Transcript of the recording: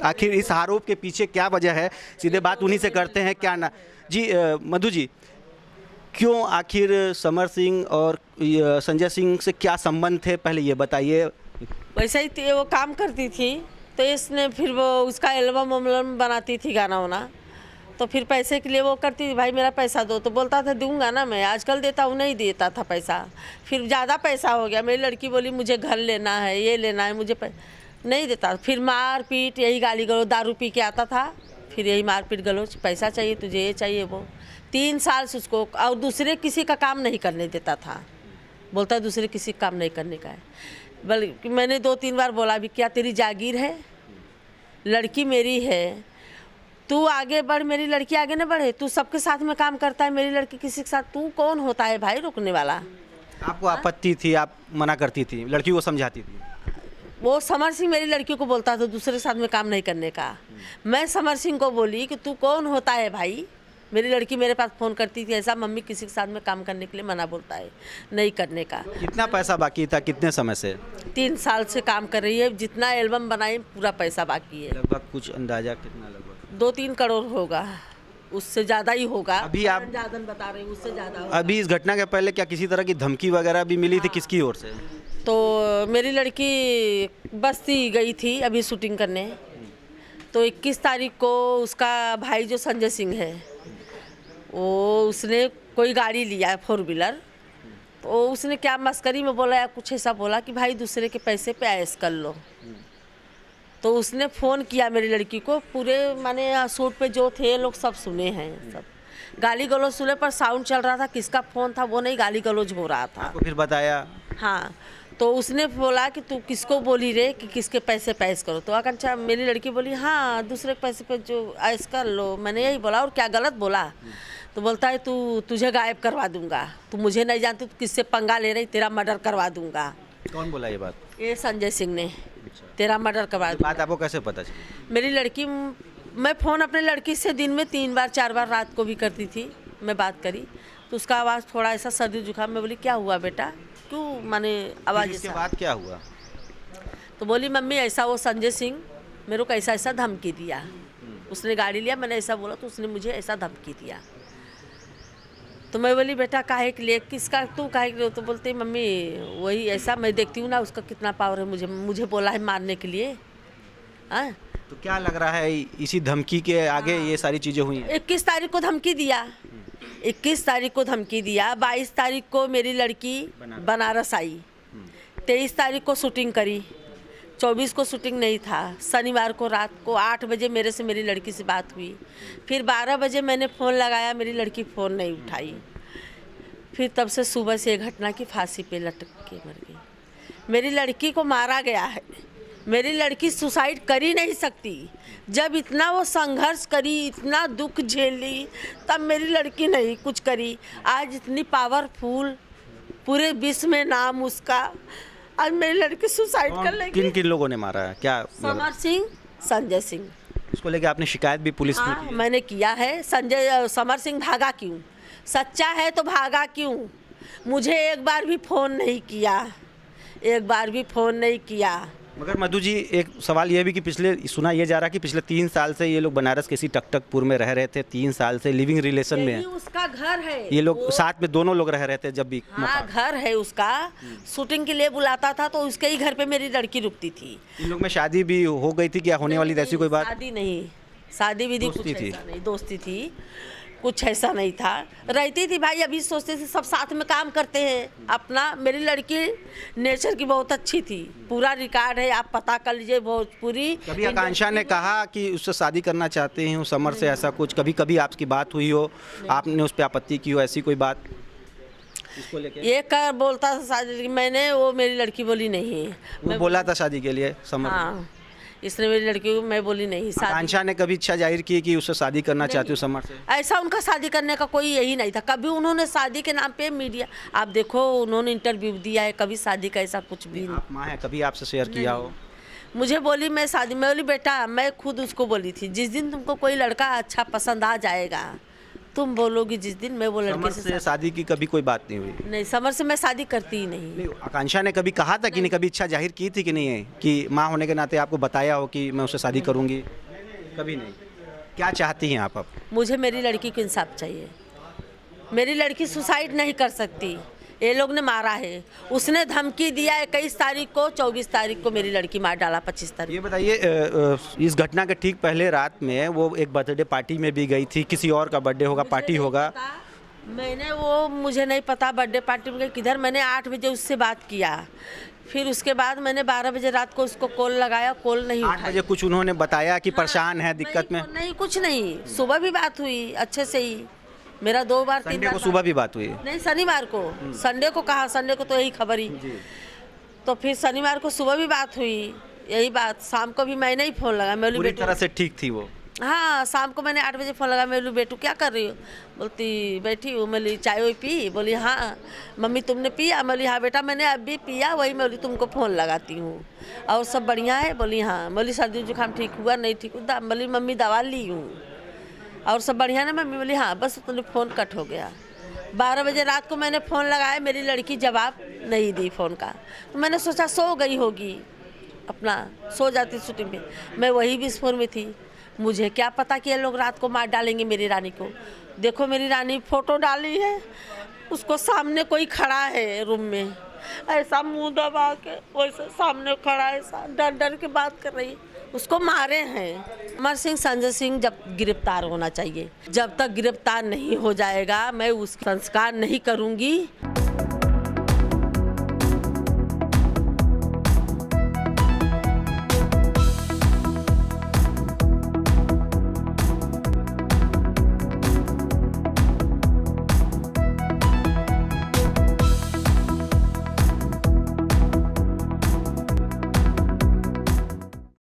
आखिर इस आरोप के पीछे क्या वजह है, सीधे बात उन्हीं से करते हैं। क्या ना जी, मधु जी, क्यों आखिर समर सिंह और संजय सिंह से क्या संबंध थे, पहले ये बताइए। वैसे ही वो काम करती थी, तो इसने फिर वो उसका एल्बम उल्बम बनाती थी, गाना वाना, तो फिर पैसे के लिए वो करती थी, भाई मेरा पैसा दो, तो बोलता था दूंगा ना मैं, आजकल देता हूँ, नहीं देता था पैसा। फिर ज़्यादा पैसा हो गया, मेरी लड़की बोली मुझे घर लेना है, ये लेना है, मुझे नहीं देता। फिर मार पीट, यही गाली गलौज, दारू पी के आता था, फिर यही मार पीट गलौज, पैसा चाहिए तुझे, ये चाहिए वो। 3 साल से उसको, और दूसरे किसी का काम नहीं करने देता था, बोलता दूसरे किसी का काम नहीं करने का है। बल्कि मैंने 2-3 बार बोला भी, क्या तेरी जागीर है, लड़की मेरी है, तू आगे बढ़, मेरी लड़की आगे न बढ़े, तू सबके साथ में काम करता है, मेरी लड़की किसी के साथ, तू कौन होता है भाई रुकने वाला। आपको आपत्ति थी, आप मना करती थी, लड़की को समझाती थी। वो समर सिंह मेरी लड़की को बोलता था दूसरे के साथ में काम नहीं करने का। मैं समर सिंह को बोली कि तू कौन होता है भाई, मेरी लड़की मेरे पास फ़ोन करती थी, ऐसा मम्मी किसी के साथ में काम करने के लिए मना बोलता है, नहीं करने का। कितना पैसा बाकी था, कितने समय से? 3 साल से काम कर रही है, जितना एल्बम बनाई पूरा पैसा बाकी है। लगभग कुछ अंदाजा कितना? लगभग 2-3 करोड़ होगा, उससे ज़्यादा ही होगा। अभी आप ज़्यादा बता रहे हैं, उससे ज़्यादा होगा। अभी इस घटना के पहले क्या किसी तरह की धमकी वगैरह भी मिली थी, किसकी ओर से? तो मेरी लड़की बस्ती गई थी अभी शूटिंग करने, तो 21 तारीख को उसका भाई जो संजय सिंह है, वो उसने कोई गाड़ी लिया है 4 व्हीलर, तो उसने क्या मस्करी में बोला या कुछ ऐसा बोला कि भाई दूसरे के पैसे पे ऐश कर लो। तो उसने फ़ोन किया मेरी लड़की को, पूरे माने शूट पे जो थे लोग सब सुने हैं, सब गाली गलौज सुने, पर साउंड चल रहा था, किसका फ़ोन था वो नहीं, गाली गलौज हो रहा था। आपको फिर बताया? हाँ, तो उसने बोला कि तू किसको बोली रे कि किसके पैसे पे ऐश करो, तो आकांक्षा मेरी लड़की बोली हाँ दूसरे के पैसे पे जो ऐश कर लो, मैंने यही बोला, और क्या गलत बोला? तो बोलता है तुझे गायब करवा दूंगा, तू मुझे नहीं जानती, तू किससे पंगा ले रही, तेरा मर्डर करवा दूंगा। कौन बोला ये बात? ये संजय सिंह ने, तेरा मर्डर करवा दूंगा। बात आपको कैसे पता चली? मेरी लड़की, मैं फ़ोन अपने लड़की से दिन में 3 बार 4 बार रात को भी करती थी, मैं बात करी, तो उसका आवाज़ थोड़ा ऐसा सर्दी जुकाम में, बोली क्या हुआ बेटा, क्यों माने आवाज़ इसके ऐसा? बाद क्या हुआ? तो बोली मम्मी ऐसा वो संजय सिंह मेरे को ऐसा ऐसा धमकी दिया, उसने गाड़ी लिया, मैंने ऐसा बोला तो उसने मुझे ऐसा धमकी दिया। तो मैं बोली बेटा काहे के लिए, किसका, तू काहे के लिए? तो बोलते मम्मी वही ऐसा, मैं देखती हूँ ना उसका कितना पावर है, मुझे बोला है मारने के लिए। हाँ, तो क्या लग रहा है इसी धमकी के आगे ये सारी चीज़ें हुई हैं? 21 तारीख को धमकी दिया, 21 तारीख को धमकी दिया, 22 तारीख को मेरी लड़की बनारस आई, 23 तारीख को शूटिंग करी, 24 को शूटिंग नहीं था, शनिवार को रात को 8 बजे मेरे से मेरी लड़की से बात हुई, फिर 12 बजे मैंने फ़ोन लगाया, मेरी लड़की फ़ोन नहीं उठाई, फिर तब से सुबह से ये घटना की फांसी पे लटक के मर गई। मेरी लड़की को मारा गया है, मेरी लड़की सुसाइड कर ही नहीं सकती, जब इतना वो संघर्ष करी, इतना दुख झेली, तब मेरी लड़की नहीं कुछ करी। आज इतनी पावरफुल, पूरे विश्व में नाम उसका, आज मेरी लड़की सुसाइड कर लेगी। किन किन लोगों ने मारा है, क्या? समर सिंह, संजय सिंह। इसको लेके आपने शिकायत भी पुलिस में हाँ की है? मैंने किया है। समर सिंह भागा क्यों, सच्चा है तो भागा क्यों? मुझे एक बार भी फ़ोन नहीं किया, एक बार भी फ़ोन नहीं किया। मगर मधु जी, एक सवाल ये भी कि पिछले सुना ये जा रहा कि पिछले 3 साल से ये लोग बनारस के इसी टकटकपुर में रह रहे थे, 3 साल से लिविंग रिलेशन में यही उसका घर है, ये लोग साथ में दोनों लोग रह रहे थे जब भी। हाँ घर है उसका, शूटिंग के लिए बुलाता था तो उसके ही घर पे मेरी लड़की रुकती थी। इन लोग में शादी भी हो गई थी क्या, होने वाली ऐसी कोई बात? शादी नहीं, शादी विधि कुछ दोस्ती थी। ऐसा नहीं, दोस्ती थी, कुछ ऐसा नहीं था, रहती थी भाई। अभी सोचते थे सब साथ में काम करते हैं अपना। मेरी लड़की नेचर की बहुत अच्छी थी, पूरा रिकॉर्ड है, आप पता कर लीजिए भोजपुरी। कभी आकांक्षा ने कहा कि उससे शादी करना चाहते हैं समर से, ऐसा कुछ कभी कभी आपकी बात हुई हो, आपने उस पर आपत्ति की हो, ऐसी कोई बात इसको लेके? ये कर बोलता था शादी, मैंने, वो मेरी लड़की बोली नहीं। वो बोला था शादी के लिए समर? हाँ, इसने मेरी लड़की को, मैं बोली नहीं शादी। आकांक्षा ने कभी इच्छा जाहिर की कि उससे शादी करना चाहती हूँ समर से? ऐसा उनका शादी करने का कोई यही नहीं था, कभी उन्होंने शादी के नाम पे मीडिया, आप देखो उन्होंने इंटरव्यू दिया है, कभी शादी का ऐसा कुछ भी नहीं। आप माँ है, कभी आपसे शेयर किया हो? मुझे बोली मैं शादी, मैं बोली बेटा, मैं खुद उसको बोली थी जिस दिन तुमको कोई लड़का अच्छा पसंद आ जाएगा तुम बोलोगी जिस दिन मैं वो लड़के समर से से शादी की कभी कोई बात नहीं हुई? नहीं, समर से मैं शादी करती ही नहीं। नहीं, आकांक्षा ने कभी कहा था कि नहीं, कभी इच्छा जाहिर की थी कि नहीं है कि माँ होने के नाते आपको बताया हो कि मैं उससे शादी करूँगी? कभी नहीं। क्या चाहती हैं आप अब? मुझे मेरी लड़की को इंसाफ चाहिए। मेरी लड़की सुसाइड नहीं कर सकती, ये लोग ने मारा है। उसने धमकी दिया 21 तारीख को, 24 तारीख को मेरी लड़की मार डाला, 25 तारीख। ये बताइए, इस घटना के ठीक पहले रात में वो एक बर्थडे पार्टी में भी गई थी, किसी और का बर्थडे होगा, पार्टी होगा। मैंने वो मुझे नहीं पता बर्थडे पार्टी में किधर। मैंने 8 बजे उससे बात किया, फिर उसके बाद मैंने 12 बजे रात को उसको कॉल लगाया, कॉल नहीं 8 बजे कुछ उन्होंने बताया कि परेशान है, दिक्कत में? नहीं, कुछ नहीं। सुबह भी बात हुई अच्छे से ही, मेरा 2 बार 3 संडे बार को सुबह भी बात हुई? नहीं, शनिवार को। संडे को कहा, संडे को तो यही खबर ही। तो फिर शनिवार को सुबह भी बात हुई, यही बात। शाम को भी मैंने ही फ़ोन लगा, मैं बोली पूरी बेटू, तरह से ठीक थी वो? हाँ, शाम को मैंने 8 बजे फ़ोन लगा, मैं बोली बेटू क्या कर रही हो? बोलती बैठी हूँ। मैं बोली चाय वाय पी? बोली हाँ। मम्मी तुमने पिया? मैं बोली हाँ बेटा मैंने अभी पिया, वही मैं बोली तुमको फ़ोन लगाती हूँ। और सब बढ़िया है? बोली हाँ। बोली सर्दी जुकाम ठीक हुआ? नहीं ठीक हुआ। बोली मम्मी दवा ली हूँ। और सब बढ़िया ना मम्मी? बोली हाँ। बस तुमने फ़ोन कट हो गया। 12 बजे रात को मैंने फ़ोन लगाया, मेरी लड़की जवाब नहीं दी फ़ोन का। तो मैंने सोचा सो गई होगी, अपना सो जाती शूटिंग में। मैं वही विस्फोट में थी। मुझे क्या पता कि ये लोग रात को मार डालेंगे मेरी रानी को। देखो मेरी रानी फ़ोटो डाली है, उसको सामने कोई खड़ा है रूम में, ऐसा मुंह दबा के वैसे सामने खड़ा है, ऐसा डर डर के बात कर रही। उसको मारे हैं। अमर सिंह, संजय सिंह जब गिरफ्तार होना चाहिए। जब तक गिरफ्तार नहीं हो जाएगा मैं उसका संस्कार नहीं करूँगी।